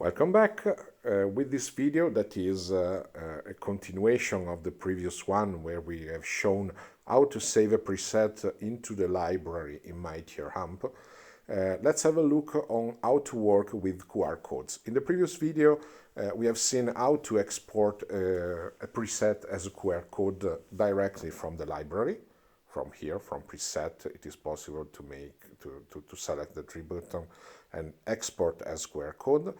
Welcome back with this video that is a continuation of the previous one where we have shown how to save a preset into the library in Mightier Amp. Let's have a look on how to work with QR codes. In the previous video we have seen how to export a preset as a QR code directly from the library. From here, from preset, it is possible to select the three button and export as QR code.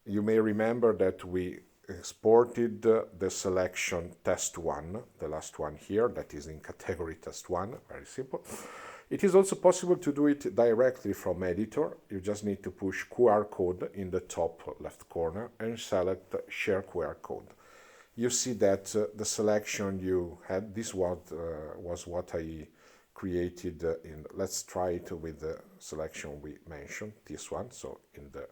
You may remember that we exported the selection test 1, the last one here, that is in category test 1, very simple. It is also possible to do it directly from editor. You just need to push QR code in the top left corner and select share QR code. You see that the selection you had, this was what I created let's try it with the selection we mentioned, this one. So in the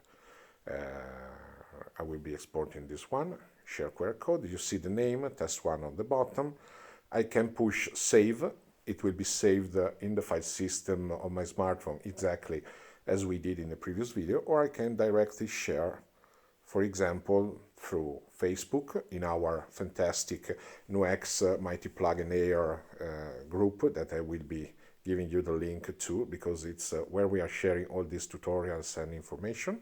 I will be exporting this one, share QR code. You see the name, test 1 on the bottom. I can push save. It will be saved in the file system on my smartphone exactly as we did in the previous video, or I can directly share, for example, through Facebook in our fantastic NUX Mighty Plug and Air group that I will be giving you the link to, because it's where we are sharing all these tutorials and information,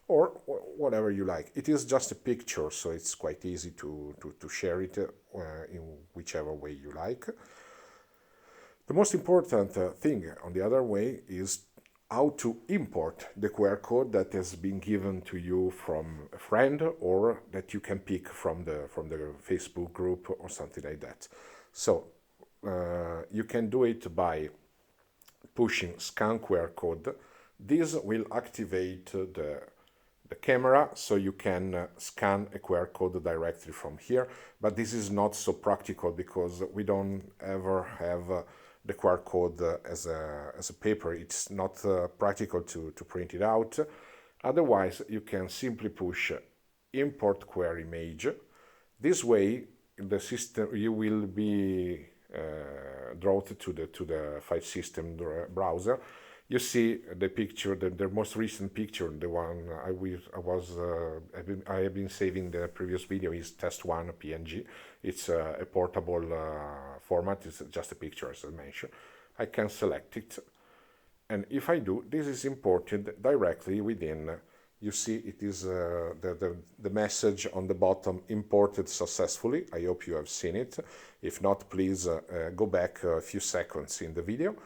or whatever you like. It is just a picture, so it's quite easy to share it in whichever way you like. The most important thing, on the other way, is how to import the QR code that has been given to you from a friend, or that you can pick from the Facebook group or something like that. So you can do it by pushing scan QR code. This will activate the camera, so you can scan a QR code directly from here, but this is not so practical because we don't ever have the QR code as a paper. It's not practical to print it out. Otherwise, you can simply push import QR image. This way, the system, you will be drawn to the file system browser. You see the picture, the most recent picture, the one I have been saving the previous video, is test 1 PNG. It's a portable format. It's just a picture, as I mentioned. I can select it, and if I do, this is imported directly within. You see, it is the message on the bottom, imported successfully. I hope you have seen it. If not, please go back a few seconds in the video.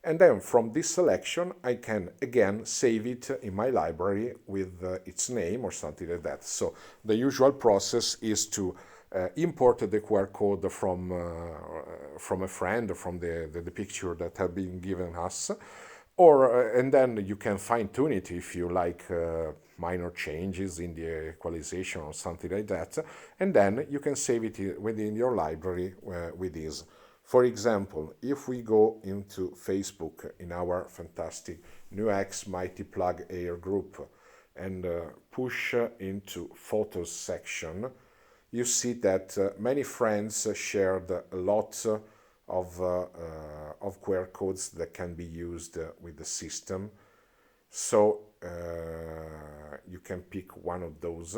And then from this selection, I can again save it in my library with its name or something like that. So the usual process is to import the QR code from a friend, from the picture that have been given us, or and then you can fine-tune it if you like minor changes in the equalization or something like that, and then you can save it within your library with this. For example, if we go into Facebook in our fantastic NUX Mighty Plug Air group and push into Photos section, you see that many friends shared a lot of QR codes that can be used with the system. So you can pick one of those.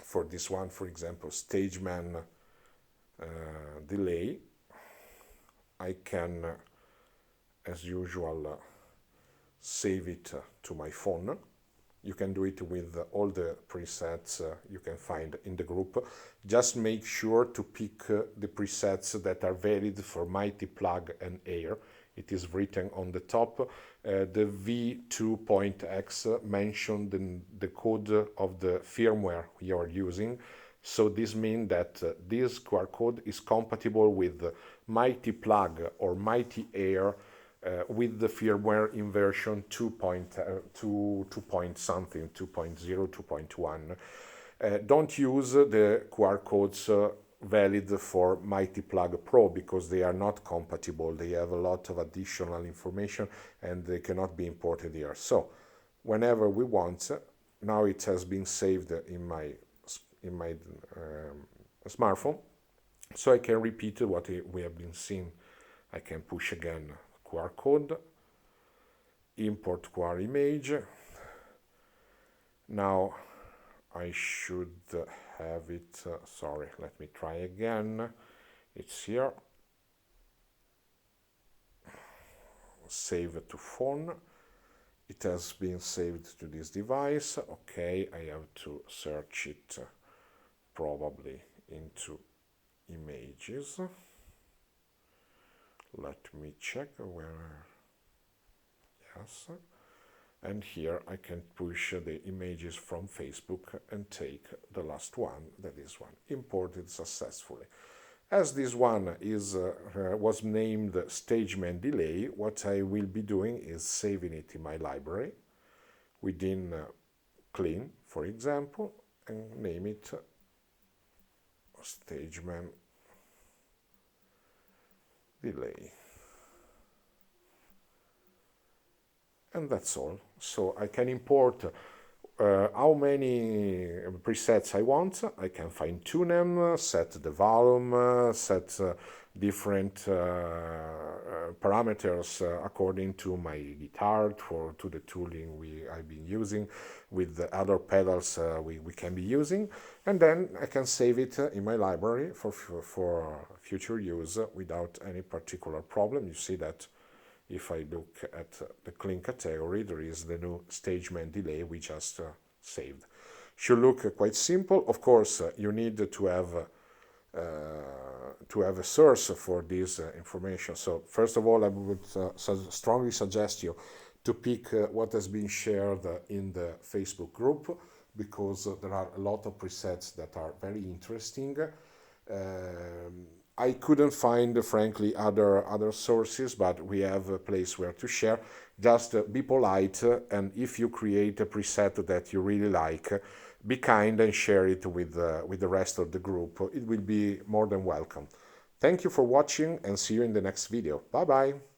For this one, for example, Stageman delay. I can, as usual, save it to my phone. You can do it with all the presets you can find in the group. Just make sure to pick the presets that are valid for Mighty Plug and Air. It is written on the top. The v2.x mentioned the code of the firmware you are using. So this means that this QR code is compatible with Mighty Plug or Mighty Air with the firmware in version 2.something, 2.0, 2.1. Don't use the QR codes valid for Mighty Plug Pro because they are not compatible. They have a lot of additional information and they cannot be imported here. So whenever we want, now it has been saved in my smartphone, so I can repeat what we have been seeing. I can push again QR code, import QR image. Now I should have it, sorry, let me try again. It's here. Save to phone. It has been saved to this device. Okay, I have to search it probably into images. Let me check where, yes. And here I can push the images from Facebook and take the last one, that is one, imported successfully. As this one was named Stageman Delay, what I will be doing is saving it in my library within Clean, for example, and name it Stageman Delay. And that's all. So I can import how many presets I want. I can fine tune them, set the volume, set different parameters according to my guitar, to the tooling I've been using, with the other pedals we can be using, and then I can save it in my library for future use without any particular problem. You see that if I look at the clean category, there is the new Stageman Delay we just saved. Should look quite simple. Of course, you need to have a source for this information. So first of all, I would strongly suggest you to pick what has been shared in the Facebook group, because there are a lot of presets that are very interesting. I couldn't find, frankly, other sources, but we have a place where to share. Just be polite, and if you create a preset that you really like, be kind and share it with the rest of the group. It will be more than welcome. Thank you for watching, and see you in the next video. Bye bye.